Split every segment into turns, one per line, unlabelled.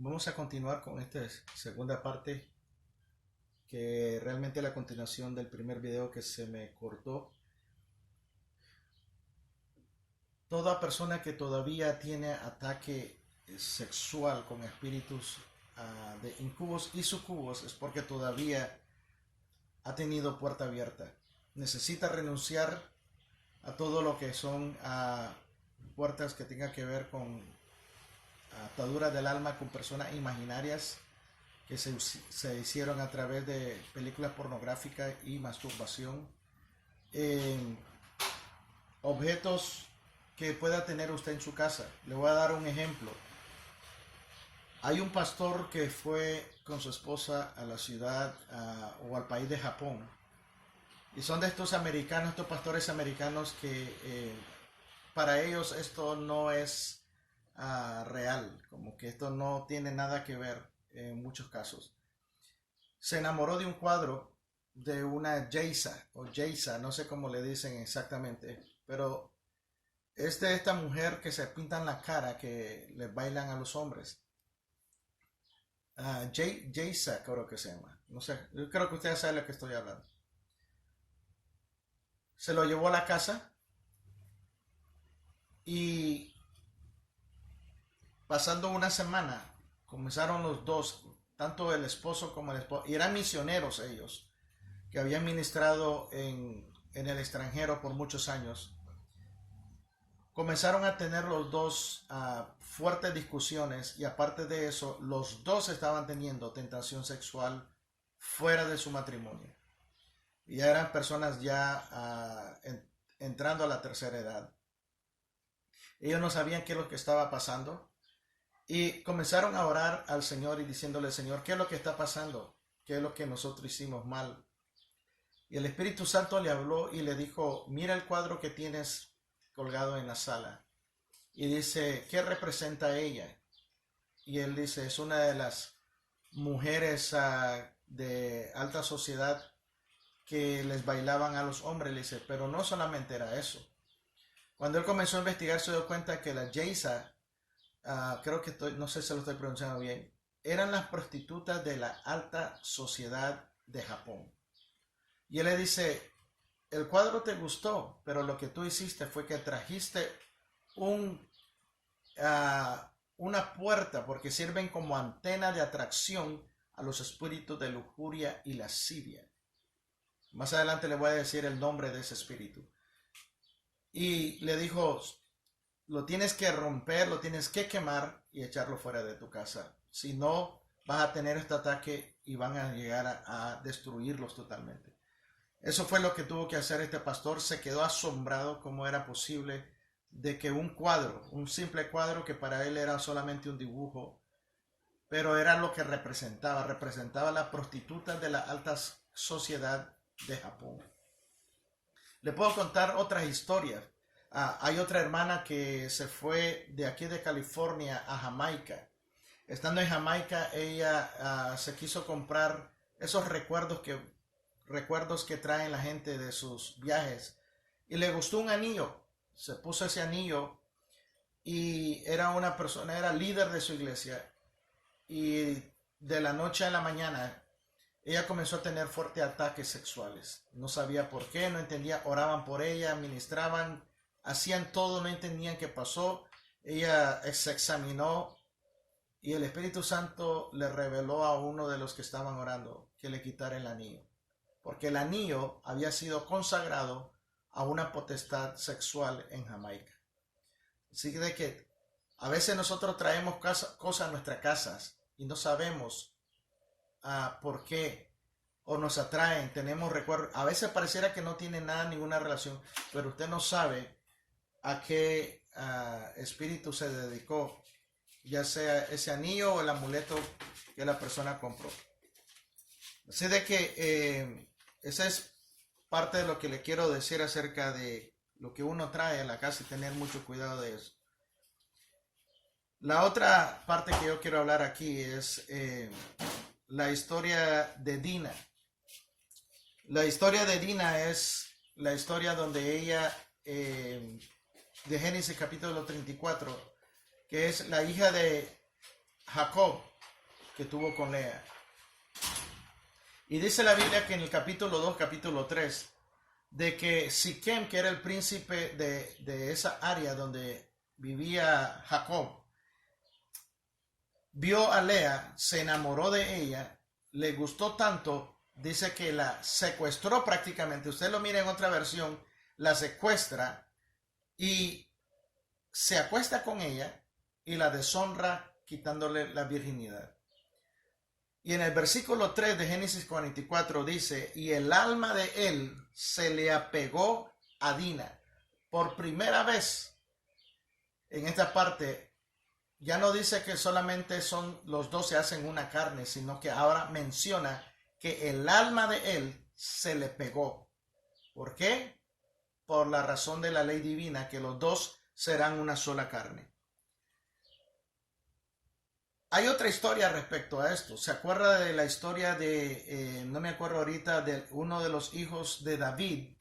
Vamos a continuar con esta segunda parte, que realmente es la continuación del primer video que se me cortó. Toda persona que todavía tiene ataque sexual con espíritus de incubos y sucubos es porque todavía ha tenido puerta abierta. Necesita renunciar a todo lo que son puertas que tengan que ver con ataduras del alma con personas imaginarias que se hicieron a través de películas pornográficas y masturbación, objetos que pueda tener usted en su casa. Le voy a dar un ejemplo. Hay un pastor que fue con su esposa a la ciudad o al país de Japón, y son de estos americanos, estos pastores americanos que para ellos esto no es real, como que esto no tiene nada que ver en muchos casos. Se enamoró de un cuadro de una geisha o geisha, no sé cómo le dicen exactamente, pero es de esta mujer que se pintan la cara, que le bailan a los hombres. Geisha creo que se llama, no sé, yo creo que ustedes saben de lo que estoy hablando. Se lo llevó a la casa y pasando una semana comenzaron los dos, tanto el esposo como el esposo, y eran misioneros ellos, que habían ministrado en el extranjero por muchos años. Comenzaron a tener los dos fuertes discusiones, y aparte de eso, los dos estaban teniendo tentación sexual fuera de su matrimonio. Y ya eran personas ya entrando a la tercera edad. Ellos no sabían qué es lo que estaba pasando. Y comenzaron a orar al Señor y diciéndole: Señor, ¿qué es lo que está pasando? ¿Qué es lo que nosotros hicimos mal? Y el Espíritu Santo le habló y le dijo: mira el cuadro que tienes colgado en la sala. Y dice: ¿qué representa ella? Y él dice: es una de las mujeres de alta sociedad que les bailaban a los hombres. Le dice: pero no solamente era eso. Cuando él comenzó a investigar, se dio cuenta que la geisha, creo que no sé si lo estoy pronunciando bien, eran las prostitutas de la alta sociedad de Japón. Y él le dice: el cuadro te gustó, pero lo que tú hiciste fue que trajiste una puerta, porque sirven como antena de atracción a los espíritus de lujuria y lascivia. Más adelante le voy a decir el nombre de ese espíritu. Y le dijo: lo tienes que romper, lo tienes que quemar y echarlo fuera de tu casa. Si no, vas a tener este ataque y van a llegar a destruirlos totalmente. Eso fue lo que tuvo que hacer este pastor. Se quedó asombrado cómo era posible de que un cuadro, un simple cuadro que para él era solamente un dibujo, pero era lo que representaba la prostituta de la alta sociedad de Japón. Le puedo contar otras historias. Hay otra hermana que se fue de aquí de California a Jamaica. Estando en Jamaica, ella se quiso comprar esos recuerdos que traen la gente de sus viajes, y le gustó un anillo. Se puso ese anillo y era una persona, era líder de su iglesia, y de la noche a la mañana ella comenzó a tener fuertes ataques sexuales. No sabía por qué, no entendía. Oraban por ella, ministraban, hacían todo, no entendían qué pasó. Ella se examinó y el Espíritu Santo le reveló a uno de los que estaban orando que le quitara el anillo, porque el anillo había sido consagrado a una potestad sexual en Jamaica. Así de que a veces nosotros traemos cosas a nuestras casas y no sabemos por qué, o nos atraen, tenemos recuerdos. A veces pareciera que no tiene nada, ninguna relación, pero usted no sabe a qué espíritu se dedicó, ya sea ese anillo o el amuleto que la persona compró. Así de que esa es parte de lo que le quiero decir acerca de lo que uno trae a la casa y tener mucho cuidado de eso. La otra parte que yo quiero hablar aquí es la historia de Dina. La historia de Dina es la historia donde ella, de Génesis capítulo 34, que es la hija de Jacob, que tuvo con Lea. Y dice la Biblia que en el capítulo 2, capítulo 3, de que Siquem, que era el príncipe de esa área donde vivía Jacob, vio a Lea, se enamoró de ella, le gustó tanto, dice que la secuestró prácticamente. Usted lo mira en otra versión, la secuestra y se acuesta con ella y la deshonra quitándole la virginidad. Y en el versículo 3 de Génesis 44 dice, y el alma de él se le apegó a Dina. Por primera vez en esta parte, ya no dice que solamente son los dos se hacen una carne, sino que ahora menciona que el alma de él se le pegó. ¿Por qué? Por la razón de la ley divina, que los dos serán una sola carne. Hay otra historia respecto a esto. ¿Se acuerda de la historia de, no me acuerdo ahorita, de uno de los hijos de David,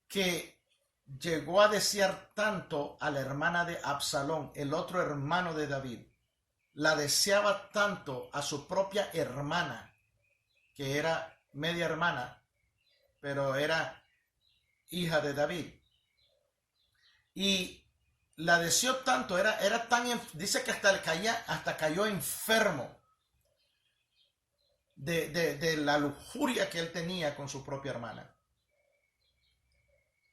que llegó a desear tanto a la hermana de Absalón, el otro hermano de David? La deseaba tanto a su propia hermana, que era media hermana, pero era hija de David. Y la deseó tanto, era tan, dice que hasta cayó enfermo de la lujuria que él tenía con su propia hermana.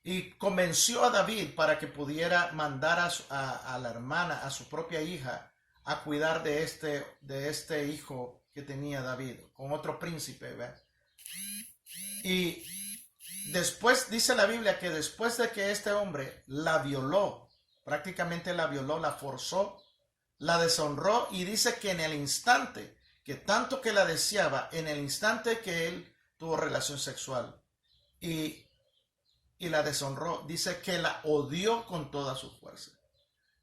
Y convenció a David para que pudiera mandar a la hermana, a su propia hija, a cuidar de este hijo que tenía David, con otro príncipe, ¿verdad? Y después dice la Biblia que después de que este hombre la violó, prácticamente la violó, la forzó, la deshonró, y dice que en el instante, que tanto que la deseaba, en el instante que él tuvo relación sexual y la deshonró, dice que la odió con toda su fuerza.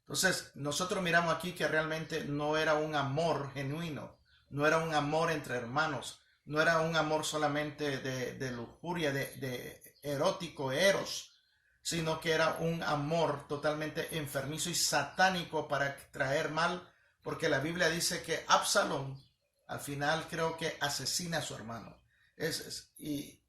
Entonces nosotros miramos aquí que realmente no era un amor genuino, no era un amor entre hermanos, no era un amor solamente de lujuria, de erótico, eros, sino que era un amor totalmente enfermizo y satánico para traer mal, porque la Biblia dice que Absalón al final creo que asesina a su hermano. Y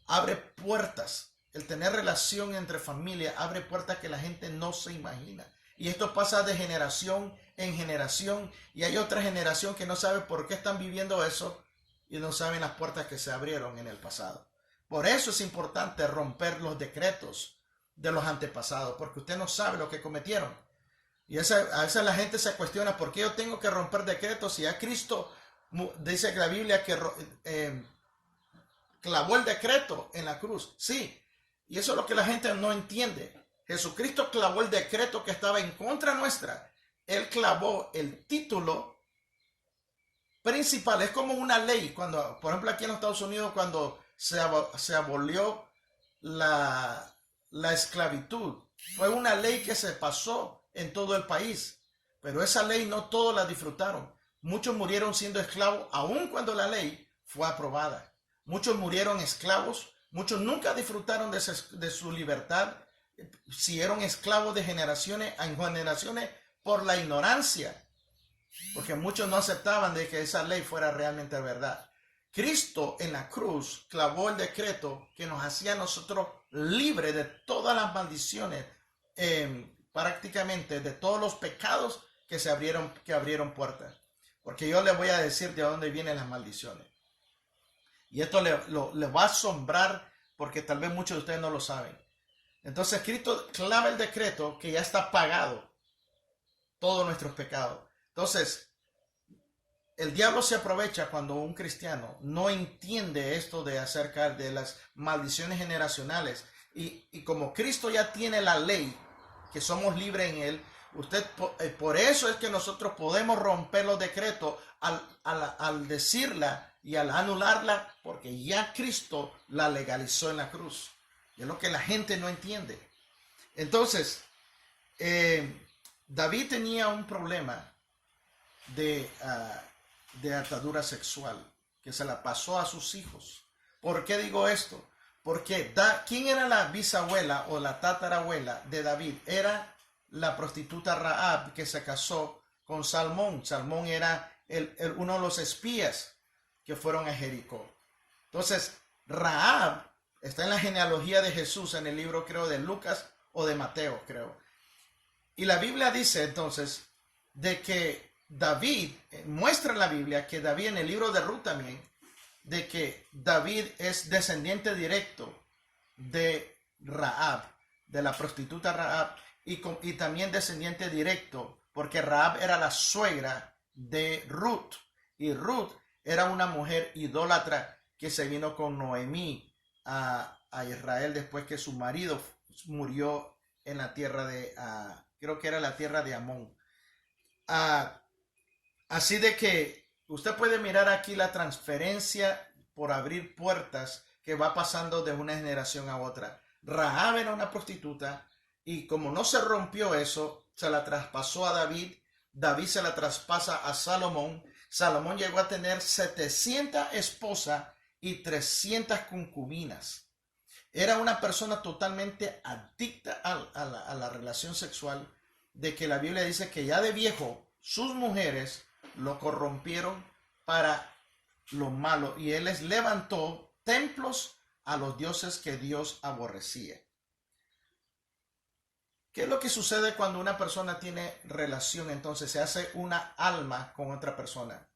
abre puertas. El tener relación entre familia abre puertas que la gente no se imagina. Y esto pasa de generación en generación, y hay otra generación que no sabe por qué están viviendo eso y no saben las puertas que se abrieron en el pasado. Por eso es importante romper los decretos de los antepasados, porque usted no sabe lo que cometieron. Y a veces la gente se cuestiona por qué yo tengo que romper decretos si ya Cristo dice que la Biblia que clavó el decreto en la cruz. Sí, y eso es lo que la gente no entiende. Jesucristo clavó el decreto que estaba en contra nuestra. Él clavó el título principal. Es como una ley. Cuando, por ejemplo, aquí en los Estados Unidos, cuando se abolió la esclavitud, fue una ley que se pasó en todo el país. Pero esa ley no todos la disfrutaron. Muchos murieron siendo esclavos, aun cuando la ley fue aprobada. Muchos murieron esclavos. Muchos nunca disfrutaron de su libertad. Siguieron esclavos de generaciones en generaciones por la ignorancia, porque muchos no aceptaban de que esa ley fuera realmente verdad. Cristo en la cruz clavó el decreto que nos hacía a nosotros libres de todas las maldiciones, prácticamente de todos los pecados que abrieron puertas. Porque yo les voy a decir de dónde vienen las maldiciones. Y esto le va a asombrar, porque tal vez muchos de ustedes no lo saben. Entonces Cristo clava el decreto que ya está pagado todos nuestros pecados. Entonces, el diablo se aprovecha cuando un cristiano no entiende esto de acerca de las maldiciones generacionales. Y como Cristo ya tiene la ley, que somos libres en él, por eso es que nosotros podemos romper los decretos al decirla y al anularla, porque ya Cristo la legalizó en la cruz. Y es lo que la gente no entiende. Entonces, David tenía un problema de atadura sexual que se la pasó a sus hijos. ¿Por qué digo esto? Porque ¿quién era la bisabuela o la tatarabuela de David? Era la prostituta Rahab, que se casó con Salmón. Salmón era uno de los espías que fueron a Jericó. Entonces, Rahab está en la genealogía de Jesús en el libro, creo, de Lucas o de Mateo, creo. Y la Biblia dice entonces de que David, muestra en la Biblia que David, en el libro de Ruth también, de que David es descendiente directo de Rahab, de la prostituta Rahab, y también descendiente directo, porque Rahab era la suegra de Ruth, y Ruth era una mujer idólatra que se vino con Noemí a Israel después que su marido murió en la tierra de, creo que era la tierra de Amón. Así de que usted puede mirar aquí la transferencia por abrir puertas que va pasando de una generación a otra. Rahab era una prostituta y como no se rompió eso, se la traspasó a David. David se la traspasa a Salomón. Salomón llegó a tener 700 esposas y 300 concubinas. Era una persona totalmente adicta a la relación sexual, de que la Biblia dice que ya de viejo sus mujeres lo corrompieron para lo malo, y él les levantó templos a los dioses que Dios aborrecía. ¿Qué es lo que sucede cuando una persona tiene relación? Entonces se hace una alma con otra persona.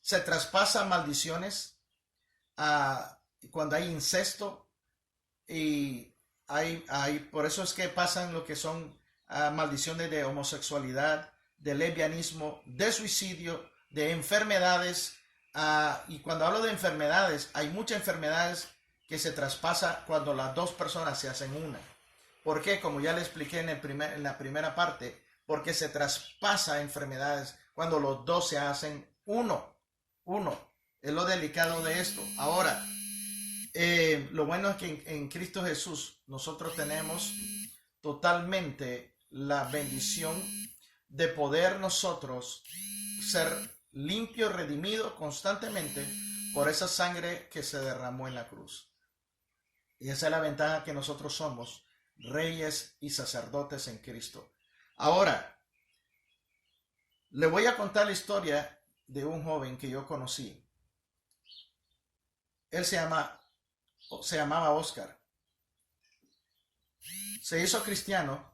Se traspasan maldiciones cuando hay incesto, y por eso es que pasan lo que son maldiciones de homosexualidad, de lesbianismo, de suicidio, de enfermedades. Y cuando hablo de enfermedades, hay muchas enfermedades que se traspasa cuando las dos personas se hacen una. ¿Por qué? Como ya le expliqué en la primera parte, porque se traspasa enfermedades cuando los dos se hacen uno. Es lo delicado de esto. Ahora, lo bueno es que en Cristo Jesús nosotros tenemos totalmente la bendición de poder nosotros ser limpios, redimidos constantemente por esa sangre que se derramó en la cruz. Y esa es la ventaja, que nosotros somos reyes y sacerdotes en Cristo. Ahora, le voy a contar la historia de un joven que yo conocí. Él se llamaba Oscar. Se hizo cristiano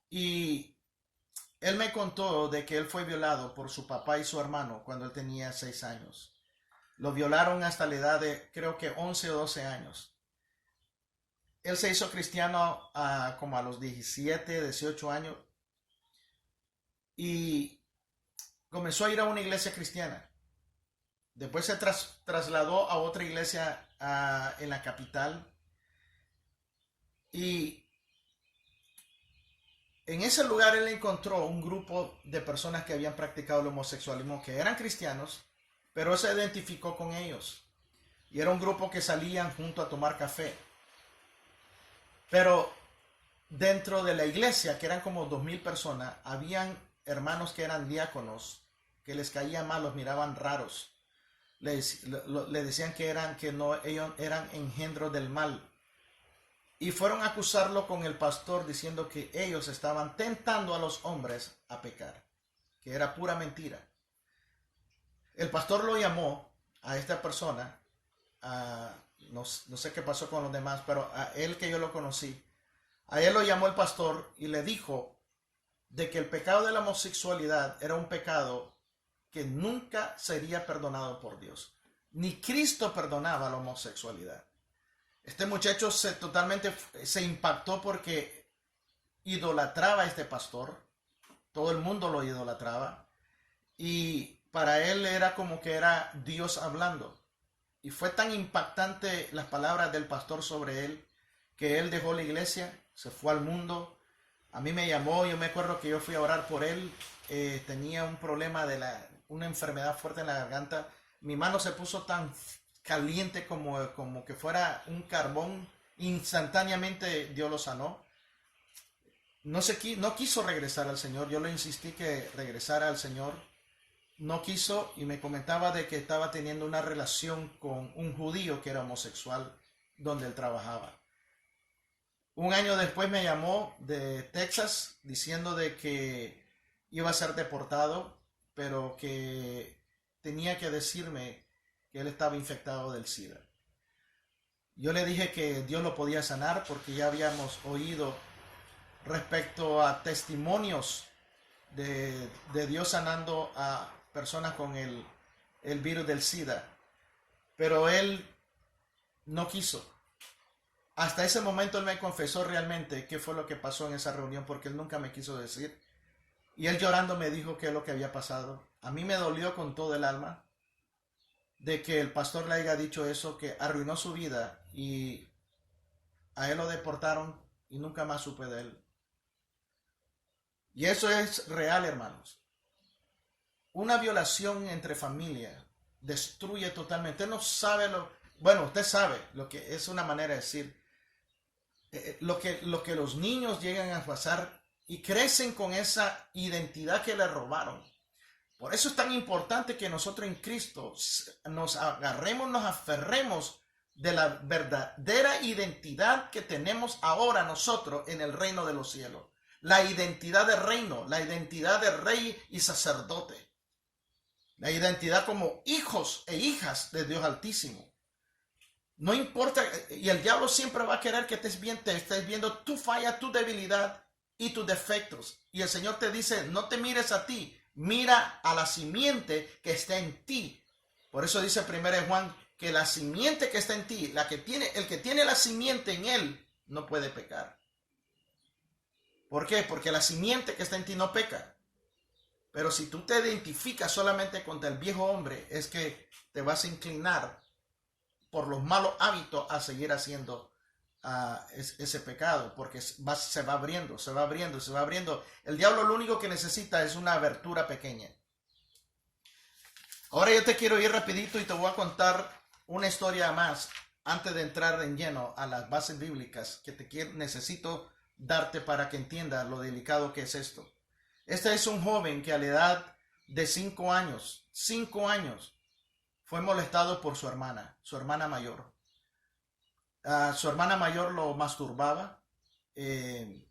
y él me contó de que él fue violado por su papá y su hermano cuando él tenía 6 años. Lo violaron hasta la edad de, creo que 11 o 12 años. Él se hizo cristiano como a los 17, 18 años y comenzó a ir a una iglesia cristiana. Después se trasladó a otra iglesia en la capital, y en ese lugar él encontró un grupo de personas que habían practicado el homosexualismo, que eran cristianos, pero él se identificó con ellos. Y era un grupo que salían junto a tomar café. Pero dentro de la iglesia, que eran como 2,000 personas, habían hermanos que eran diáconos, que les caía mal, los miraban raros. Le decían que ellos eran engendros del mal. Y fueron a acusarlo con el pastor, diciendo que ellos estaban tentando a los hombres a pecar, que era pura mentira. El pastor lo llamó a esta persona, no sé qué pasó con los demás, pero a él, que yo lo conocí, a él lo llamó el pastor y le dijo de que el pecado de la homosexualidad era un pecado que nunca sería perdonado por Dios. Ni Cristo perdonaba la homosexualidad. Este muchacho totalmente se impactó porque idolatraba a este pastor. Todo el mundo lo idolatraba. Y para él era como que era Dios hablando. Y fue tan impactante las palabras del pastor sobre él, que él dejó la iglesia, se fue al mundo. A mí me llamó, yo me acuerdo que yo fui a orar por él. Tenía un problema una enfermedad fuerte en la garganta. Mi mano se puso tan caliente como que fuera un carbón. Instantáneamente Dios lo sanó. No quiso regresar al Señor. Yo le insistí que regresara al Señor. No quiso, y me comentaba de que estaba teniendo una relación con un judío que era homosexual donde él trabajaba. Un año después me llamó de Texas diciendo de que iba a ser deportado, pero que tenía que decirme que él estaba infectado del SIDA. Yo le dije que Dios lo podía sanar porque ya habíamos oído respecto a testimonios de Dios sanando a personas con el virus del SIDA. Pero él no quiso. Hasta ese momento él me confesó realmente qué fue lo que pasó en esa reunión, porque él nunca me quiso decir. Y él llorando me dijo qué es lo que había pasado. A mí me dolió con todo el alma de que el pastor le haya dicho eso, que arruinó su vida y a él lo deportaron y nunca más supe de él. Y eso es real, hermanos. Una violación entre familia destruye totalmente. Usted no sabe bueno, usted sabe lo que es, una manera de decir, lo que los niños llegan a pasar y crecen con esa identidad que le robaron. Por eso es tan importante que nosotros en Cristo nos agarremos, nos aferremos de la verdadera identidad que tenemos ahora nosotros en el reino de los cielos. La identidad de reino, la identidad de rey y sacerdote. La identidad como hijos e hijas de Dios Altísimo. No importa, y el diablo siempre va a querer que estés viendo tu falla, tu debilidad y tus defectos. Y el Señor te dice, no te mires a ti, mira a la simiente que está en ti. Por eso dice 1 Juan que la simiente que está en ti, el que tiene la simiente en él, no puede pecar. ¿Por qué? Porque la simiente que está en ti no peca. Pero si tú te identificas solamente contra el viejo hombre, es que te vas a inclinar por los malos hábitos a seguir haciendo ese pecado, porque se va abriendo, se va abriendo, se va abriendo. El diablo lo único que necesita es una abertura pequeña. Ahora yo te quiero ir rapidito y te voy a contar una historia más antes de entrar en lleno a las bases bíblicas que necesito darte para que entiendas lo delicado que es esto. Este es un joven que a la edad de 5 años, fue molestado por su hermana mayor. Su hermana mayor lo masturbaba. Él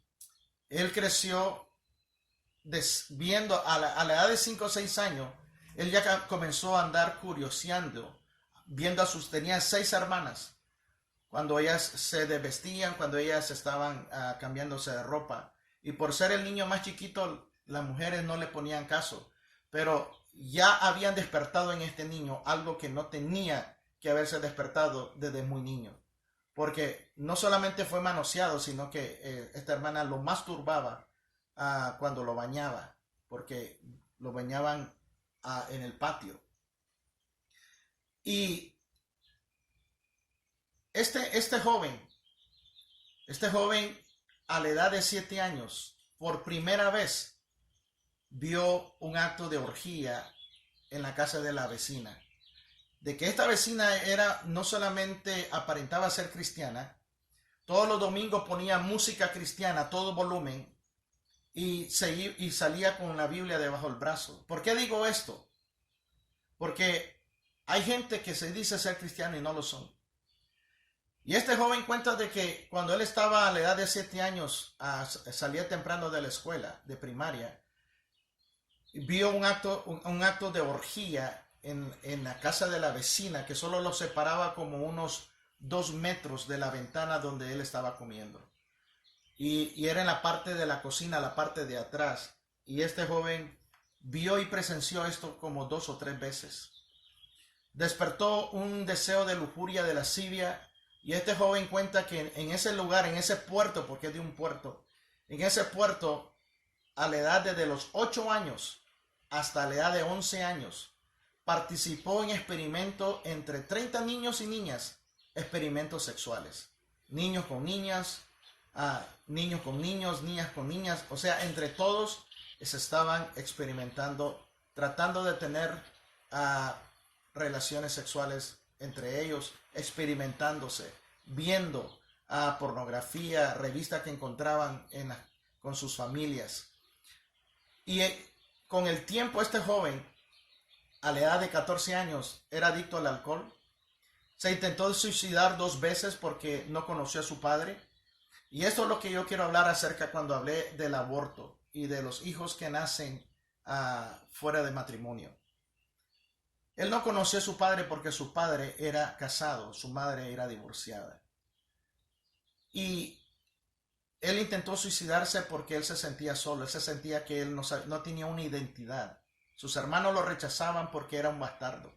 creció viendo a la edad de 5 o 6 años. Él ya comenzó a andar curioseando, viendo tenía 6 hermanas. Cuando ellas se desvestían, cuando ellas estaban cambiándose de ropa. Y por ser el niño más chiquito, las mujeres no le ponían caso. Pero ya habían despertado en este niño algo que no tenía que haberse despertado desde muy niño. Porque no solamente fue manoseado, sino que esta hermana lo masturbaba cuando lo bañaba. Porque lo bañaban en el patio. Y este joven a la edad de 7 años, por primera vez, vio un acto de orgía en la casa de la vecina. De que esta vecina no solamente aparentaba ser cristiana, todos los domingos ponía música cristiana a todo volumen y salía con la Biblia debajo del brazo. ¿Por qué digo esto? Porque hay gente que se dice ser cristiano y no lo son. Y este joven cuenta de que cuando él estaba a la edad de 7 años, salía temprano de la escuela, de primaria, vio un acto de orgía en la casa de la vecina, que solo lo separaba como unos 2 metros de la ventana donde él estaba comiendo. Y era en la parte de la cocina, la parte de atrás. Y este joven vio y presenció esto como 2 o 3 veces. Despertó un deseo de lujuria, de lascivia. Y este joven cuenta que en ese lugar, en ese puerto, porque es de un puerto, en ese puerto, a la edad de los 8 años hasta la edad de 11 años, participó en experimentos entre 30 niños y niñas, experimentos sexuales. Niños con niñas, niños con niños, niñas con niñas, o sea, entre todos se estaban experimentando, tratando de tener relaciones sexuales entre ellos, experimentándose, viendo pornografía, revistas que encontraban con sus familias. Y con el tiempo este joven, a la edad de 14 años, era adicto al alcohol. Se intentó suicidar 2 veces porque no conoció a su padre. Y esto es lo que yo quiero hablar acerca cuando hablé del aborto y de los hijos que nacen fuera de matrimonio. Él no conoció a su padre porque su padre era casado, su madre era divorciada. Y él intentó suicidarse porque él se sentía solo, él se sentía que él no tenía una identidad. Sus hermanos lo rechazaban porque era un bastardo.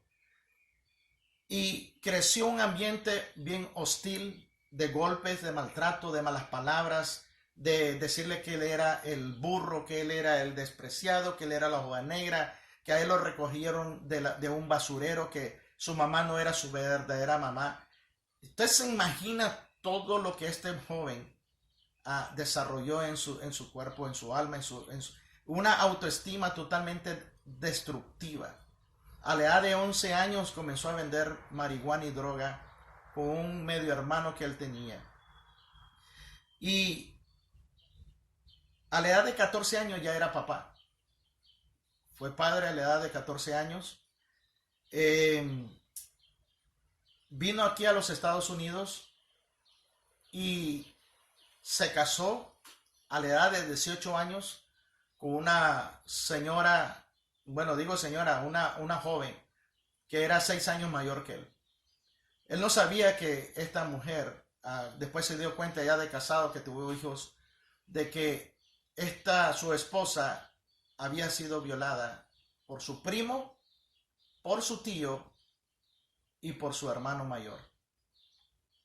Y creció un ambiente bien hostil, de golpes, de maltrato, de malas palabras, de decirle que él era el burro, que él era el despreciado, que él era la oveja negra, que a él lo recogieron de un basurero, que su mamá no era su verdadera mamá. Usted se imagina todo lo que este joven desarrolló en su cuerpo, en su alma, una autoestima totalmente destructiva. A la edad de 11 años comenzó a vender marihuana y droga con un medio hermano que él tenía. Y a la edad de 14 años ya era papá. Fue padre a la edad de 14 años. Vino aquí a los Estados Unidos y se casó a la edad de 18 años con una señora, bueno, digo señora, una joven que era 6 años mayor que él. Él no sabía que esta mujer, después se dio cuenta ya de casado que tuvo hijos, de que su esposa había sido violada por su primo, por su tío y por su hermano mayor.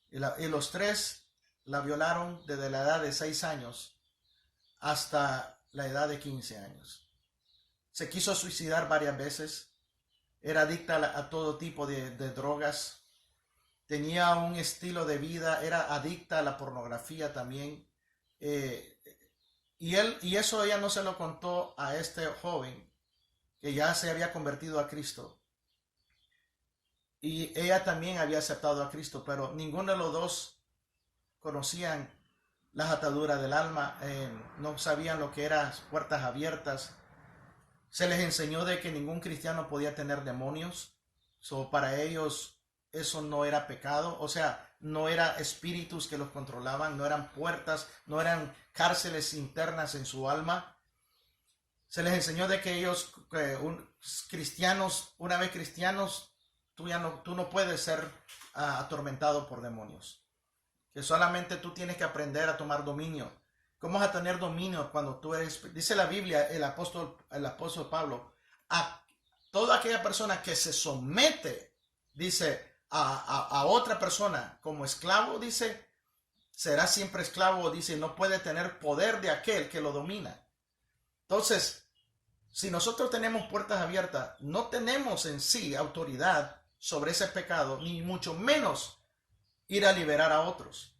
Y los tres la violaron desde la edad de 6 años hasta la edad de 15 años. Se quiso suicidar varias veces. Era adicta a todo tipo de drogas. Tenía un estilo de vida. Era adicta a la pornografía también. Y eso ella no se lo contó a este joven que ya se había convertido a Cristo. Y ella también había aceptado a Cristo, pero ninguno de los dos conocían las ataduras del alma, no sabían lo que eran puertas abiertas. Se les enseñó de que ningún cristiano podía tener demonios. Para ellos eso no era pecado, o sea, no eran espíritus que los controlaban, no eran puertas, no eran cárceles internas en su alma. Se les enseñó de que ellos, cristianos, una vez cristianos, tú no puedes ser atormentado por demonios. Que solamente tú tienes que aprender a tomar dominio. ¿Cómo vas a tener dominio cuando tú eres? Dice la Biblia, el apóstol Pablo, a toda aquella persona que se somete, dice, a otra persona como esclavo, dice, será siempre esclavo, dice, no puede tener poder de aquel que lo domina. Entonces, si nosotros tenemos puertas abiertas, no tenemos en sí autoridad sobre ese pecado, ni mucho menos ir a liberar a otros.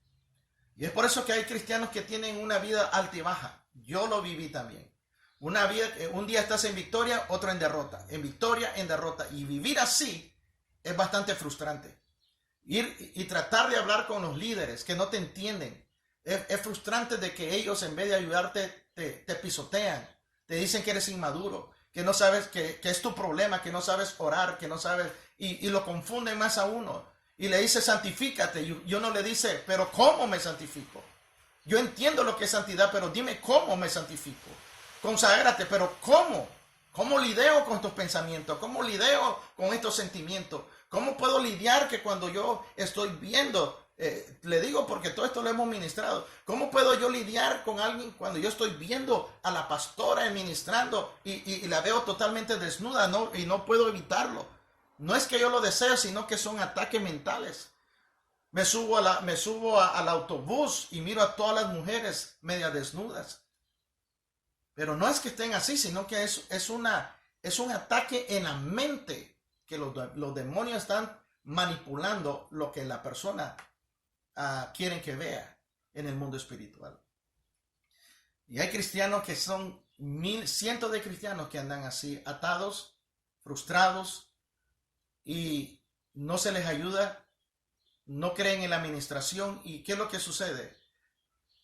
Y es por eso que hay cristianos que tienen una vida alta y baja. Yo lo viví también. Una vida, un día estás en victoria, otro en derrota. En victoria, en derrota. Y vivir así es bastante frustrante. Ir y tratar de hablar con los líderes que no te entienden. Es frustrante de que ellos en vez de ayudarte te pisotean. Te dicen que eres inmaduro, que no sabes que es tu problema, que no sabes orar, que no sabes. Y lo confunden más a uno. Y le dice, santifícate. Y uno le dice, pero ¿cómo me santifico? Yo entiendo lo que es santidad, pero dime cómo me santifico. Conságrate, pero ¿cómo? ¿Cómo lidio con estos pensamientos? ¿Cómo lidio con estos sentimientos? ¿Cómo puedo lidiar que cuando yo estoy viendo, le digo porque todo esto lo hemos ministrado, ¿cómo puedo yo lidiar con alguien cuando yo estoy viendo a la pastora ministrando y la veo totalmente desnuda, ¿no? Y no puedo evitarlo? No es que yo lo deseo, sino que son ataques mentales. Me subo al autobús y miro a todas las mujeres media desnudas. Pero no es que estén así, sino que es un ataque en la mente que los demonios están manipulando lo que la persona quieren que vea en el mundo espiritual. Y hay cristianos que son cientos de cristianos que andan así, atados, frustrados, y no se les ayuda, no creen en la administración. ¿Y qué es lo que sucede?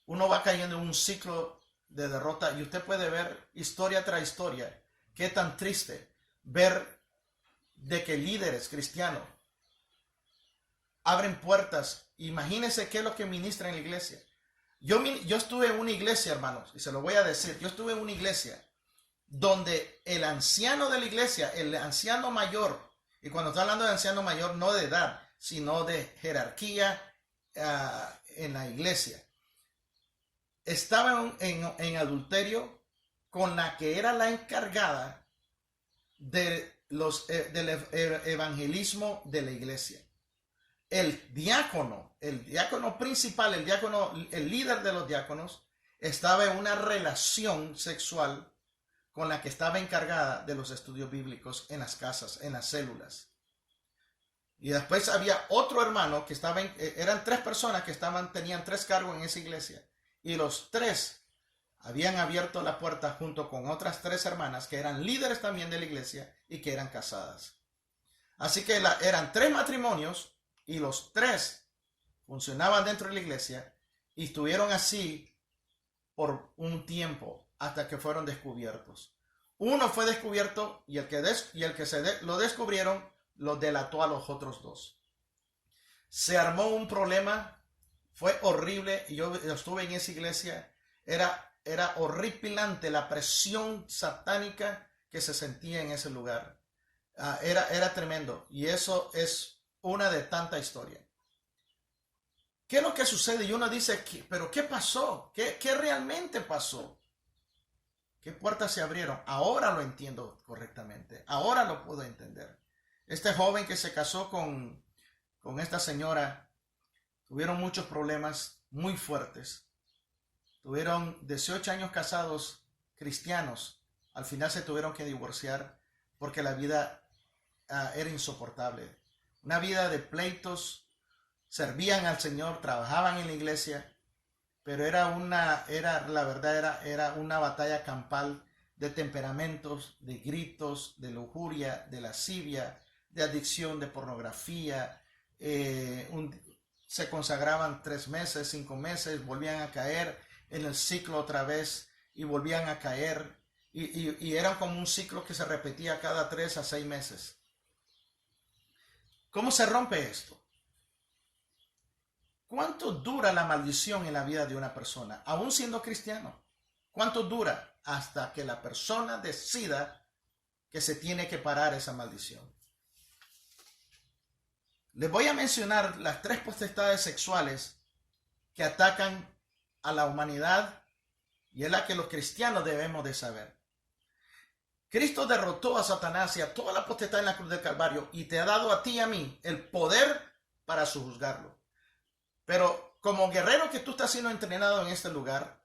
Uno va cayendo en un ciclo de derrota y usted puede ver historia tras historia. Qué tan triste ver de que líderes cristianos abren puertas. Imagínense qué es lo que ministra en la iglesia. Yo estuve en una iglesia, hermanos, y se lo voy a decir, yo estuve en una iglesia donde el anciano de la iglesia, el anciano mayor, y cuando estoy hablando de anciano mayor, no de edad, sino de jerarquía en la iglesia, estaba en adulterio con la que era la encargada del evangelismo de la iglesia. El diácono principal, el líder de los diáconos, estaba en una relación sexual con la que estaba encargada de los estudios bíblicos en las casas, en las células. Y después había otro hermano que eran 3 personas que tenían 3 cargos en esa iglesia. Y los 3 habían abierto la puerta junto con otras 3 hermanas que eran líderes también de la iglesia y que eran casadas. Así que eran 3 matrimonios y los 3 funcionaban dentro de la iglesia y estuvieron así por un tiempo hasta que fueron descubiertos. Uno fue descubierto y el que lo descubrieron lo delató a los otros 2. Se armó un problema, fue horrible, y yo estuve en esa iglesia, era horripilante la presión satánica que se sentía en ese lugar. Era tremendo, y eso es una de tanta historia. ¿Qué es lo que sucede? Y uno dice, ¿pero qué pasó? ¿Qué realmente pasó? ¿Qué puertas se abrieron? Ahora lo entiendo correctamente. Ahora lo puedo entender. Este joven que se casó con esta señora, tuvieron muchos problemas muy fuertes. Tuvieron 18 años casados cristianos. Al final se tuvieron que divorciar porque la vida era insoportable. Una vida de pleitos. Servían al Señor, trabajaban en la iglesia, pero era una batalla campal de temperamentos, de gritos, de lujuria, de lascivia, de adicción, de pornografía. Se consagraban 3 meses, 5 meses, volvían a caer en el ciclo otra vez y volvían a caer. Y era como un ciclo que se repetía cada 3 a 6 meses. ¿Cómo se rompe esto? ¿Cuánto dura la maldición en la vida de una persona, aún siendo cristiano? ¿Cuánto dura hasta que la persona decida que se tiene que parar esa maldición? Les voy a mencionar las 3 potestades sexuales que atacan a la humanidad y es la que los cristianos debemos de saber. Cristo derrotó a Satanás y a toda la potestad en la cruz del Calvario y te ha dado a ti y a mí el poder para sojuzgarlo. Pero como guerrero que tú estás siendo entrenado en este lugar,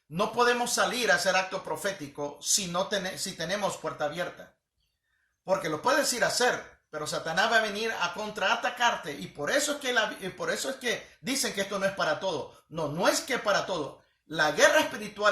no podemos salir a hacer acto profético si tenemos puerta abierta. Porque lo puedes ir a hacer, pero Satanás va a venir a contraatacarte. Y por eso es que dicen que esto no es para todo. No es que para todo. La guerra espiritual